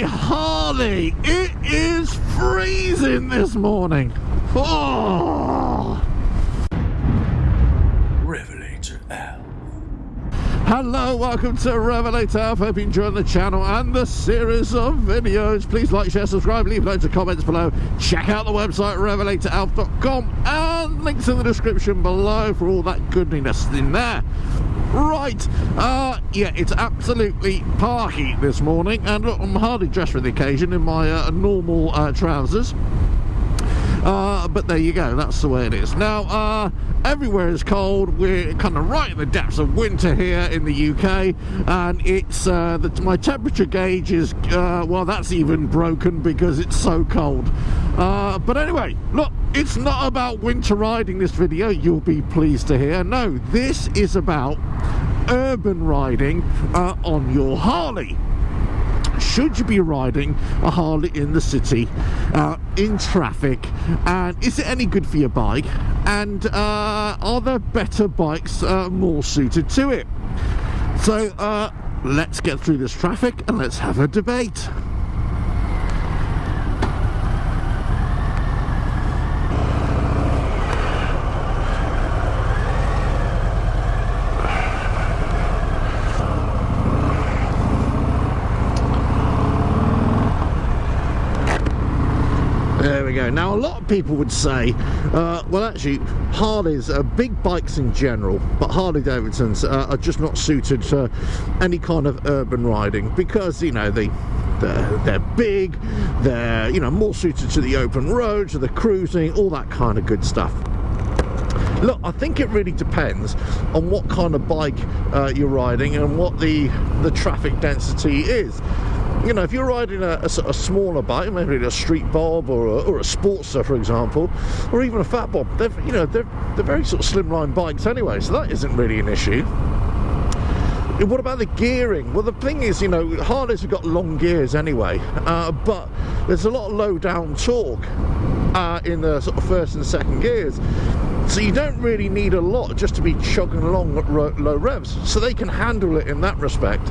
Harley. It is freezing this morning. Oh. RevelatorAlf. Hello, welcome to RevelatorAlf. Hope you enjoyed the channel and the series of videos. Please like, share, subscribe, leave loads of comments below. Check out the website RevelatorAlf.com and links in the description below for all that goodness in there. Right, yeah, it's absolutely parky this morning, and look, I'm hardly dressed for the occasion in my normal trousers. But there you go, that's the way it is. Now, everywhere is cold. We're kind of right in the depths of winter here in the UK, and it's my temperature gauge is well, that's even broken because it's so cold. But anyway, look, it's not about winter riding, this video, you'll be pleased to hear. No, this is about urban riding on your Harley. Should you be riding a Harley in the city, in traffic, and is it any good for your bike? And are there better bikes more suited to it? So let's get through this traffic and let's have a debate. There we go. Now, a lot of people would say, well, actually, Harleys are big bikes in general, but Harley Davidsons are just not suited to any kind of urban riding because, you know, they're big, they're, you know, more suited to the open road, to the cruising, all that kind of good stuff. Look, I think it really depends on what kind of bike you're riding and what the traffic density is. You know, if you're riding a smaller bike, maybe a street bob or a Sportster, for example, or even a fat bob, they're very sort of slimline bikes anyway, so that isn't really an issue. What about the gearing? Well, the thing is, you know, Harleys have got long gears anyway, but there's a lot of low down torque in the sort of first and second gears. So you don't really need a lot just to be chugging along at low revs, so they can handle it in that respect.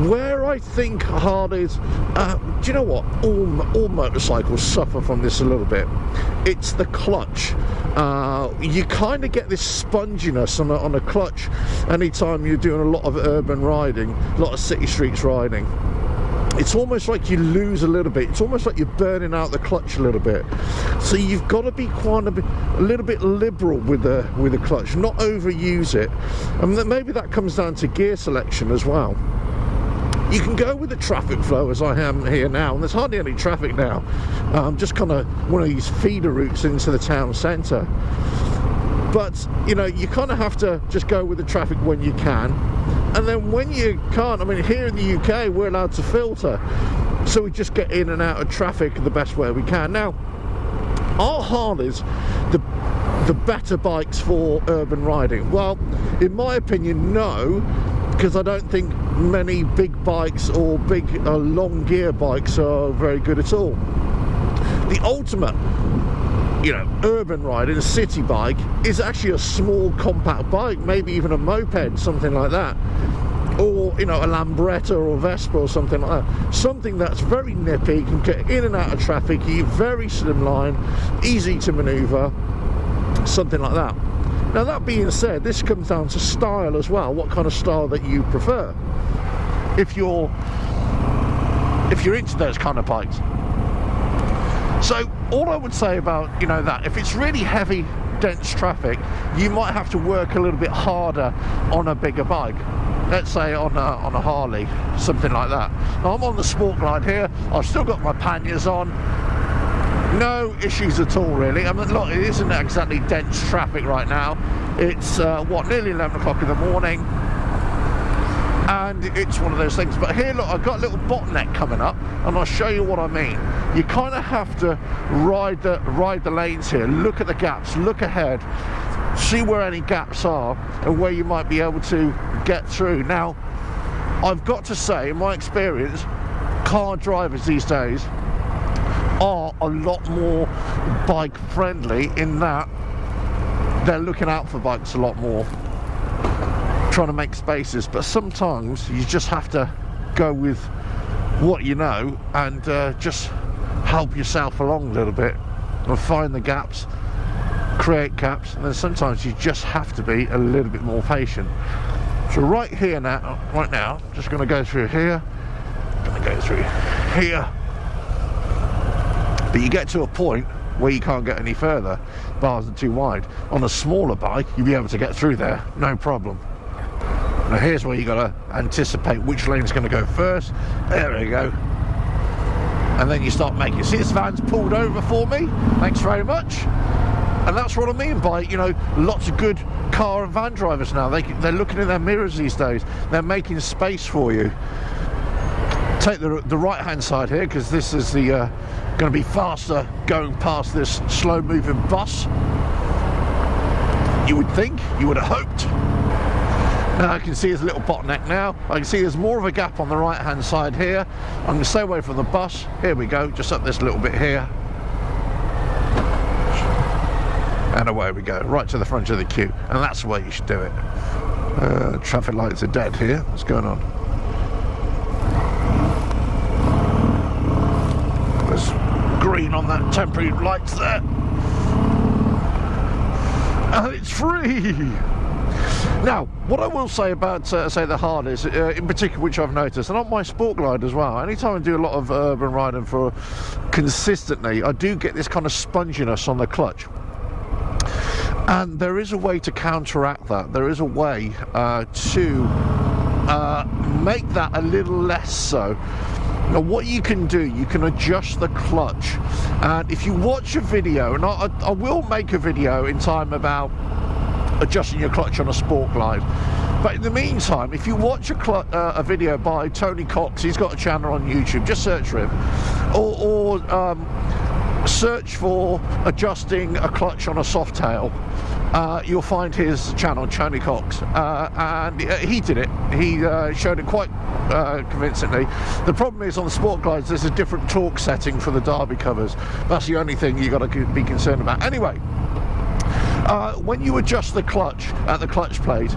Where I think Harleys, do you know what? All motorcycles suffer from this a little bit. It's the clutch. You kind of get this sponginess on a clutch anytime you're doing a lot of urban riding, a lot of city streets riding. It's almost like you lose a little bit. It's almost like you're burning out the clutch a little bit. So you've got to be quite a little bit liberal with the clutch, not overuse it. And maybe that comes down to gear selection as well. You can go with the traffic flow as I am here now, and there's hardly any traffic now. Just kind of one of these feeder routes into the town centre. But, you know, you kind of have to just go with the traffic when you can. And then when you can't, I mean, here in the UK, we're allowed to filter. So we just get in and out of traffic the best way we can. Now, are Harleys the better bikes for urban riding? Well, in my opinion, no. Because I don't think many big bikes or big long gear bikes are very good at all. The ultimate, you know, urban riding, a city bike, is actually a small compact bike, maybe even a moped, something like that, or, you know, a Lambretta or Vespa or something like that. Something that's very nippy, can get in and out of traffic, very slimline, easy to manoeuvre, something like that. Now, that being said, this comes down to style as well, what kind of style that you prefer, if you're into those kind of bikes. So all I would say about, you know, that if it's really heavy, dense traffic, you might have to work a little bit harder on a bigger bike. Let's say on a Harley, something like that. Now, I'm on the Sport Glide here, I've still got my panniers on. No issues at all, really. I mean, look, it isn't exactly dense traffic right now. It's nearly 11 o'clock in the morning, and it's one of those things. But here, look, I've got a little bottleneck coming up, and I'll show you what I mean. You kind of have to ride the lanes here. Look at the gaps. Look ahead. See where any gaps are and where you might be able to get through. Now, I've got to say, in my experience, car drivers these days are a lot more bike friendly in that they're looking out for bikes a lot more, trying to make spaces. But sometimes you just have to go with what you know and just help yourself along a little bit and find the gaps, create gaps, and then sometimes you just have to be a little bit more patient. So right now, just going to go through here, going to go through here, but you get to a point where you can't get any further. Bars are too wide. On a smaller bike, you'll be able to get through there, no problem. Now here's where you got to anticipate which lane's going to go first. There we go. And then you start making. See, this van's pulled over for me. Thanks very much. And that's what I mean by, you know, lots of good car and van drivers now. They're looking in their mirrors these days. They're making space for you. Take the right-hand side here, because this is the going to be faster going past this slow-moving bus. You would think, you would have hoped. Now I can see there's a little bottleneck now. I can see there's more of a gap on the right-hand side here. I'm going to stay away from the bus. Here we go, just up this little bit here. And away we go, right to the front of the queue. And that's the way you should do it. Traffic lights are dead here. What's going on? There's green on that temporary lights there. And it's free! Now, what I will say about, say, the Harleys, in particular, which I've noticed, and on my Sport Glide as well, anytime I do a lot of urban riding for consistently, I do get this kind of sponginess on the clutch. And there is a way to counteract that. There is a way to make that a little less so. Now, what you can do, you can adjust the clutch. And if you watch a video, and I will make a video in time about adjusting your clutch on a Sport Glide, but in the meantime, if you watch a video by Tony Cox, he's got a channel on YouTube, just search for him, or search for adjusting a clutch on a Softail. You'll find his channel, Tony Cox, and he did it. He showed it quite convincingly. The problem is on the Sport Glides there's a different torque setting for the Derby covers. That's the only thing you've got to be concerned about. Anyway, when you adjust the clutch at the clutch plate,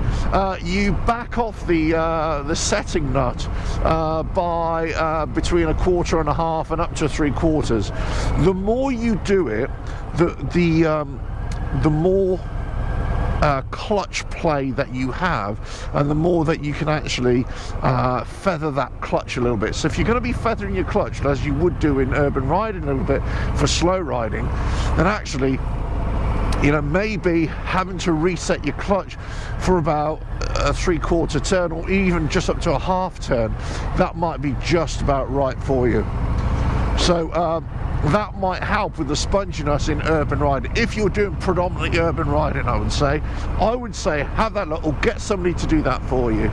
you back off the setting nut by between 1/4 and 1/2 and up to 3/4. The more you do it, the more clutch play that you have, and the more that you can actually feather that clutch a little bit. So if you're going to be feathering your clutch as you would do in urban riding a little bit for slow riding, then actually, you know, maybe having to reset your clutch for about a 3/4 turn, or even just up to a 1/2 turn, that might be just about right for you. So that might help with the sponginess in urban riding. If you're doing predominantly urban riding, I would say have that look, or get somebody to do that for you.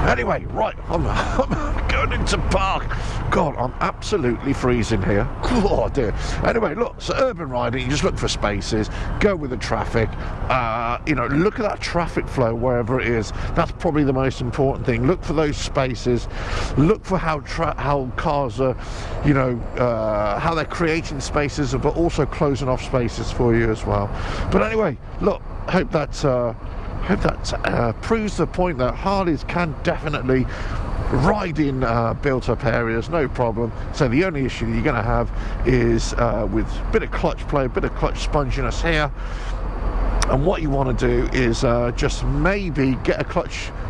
Anyway, right, I'm going into park. God, I'm absolutely freezing here. Oh dear. Anyway, look, so urban riding, you just look for spaces, go with the traffic, you know, look at that traffic flow wherever it is. That's probably the most important thing. Look for those spaces, look for how cars are, you know, how they're creating spaces, but also closing off spaces for you as well. But anyway, look, I hope that proves the point that Harleys can definitely ride in built-up areas, no problem. So the only issue that you're going to have is with a bit of clutch play, a bit of clutch sponginess here. And what you want to do is just maybe get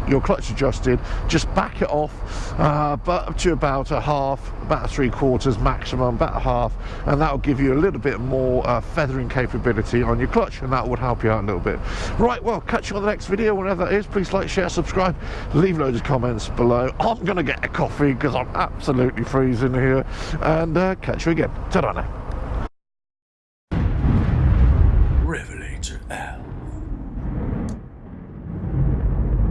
your clutch adjusted, just back it off, but up to about 1/2, about 3/4 maximum, about 1/2, and that will give you a little bit more feathering capability on your clutch, and that would help you out a little bit. Right, well, catch you on the next video, whenever that is. Please like, share, subscribe, leave loads of comments below. I'm going to get a coffee because I'm absolutely freezing here, and catch you again. Ta-da now. RevelatorAlf.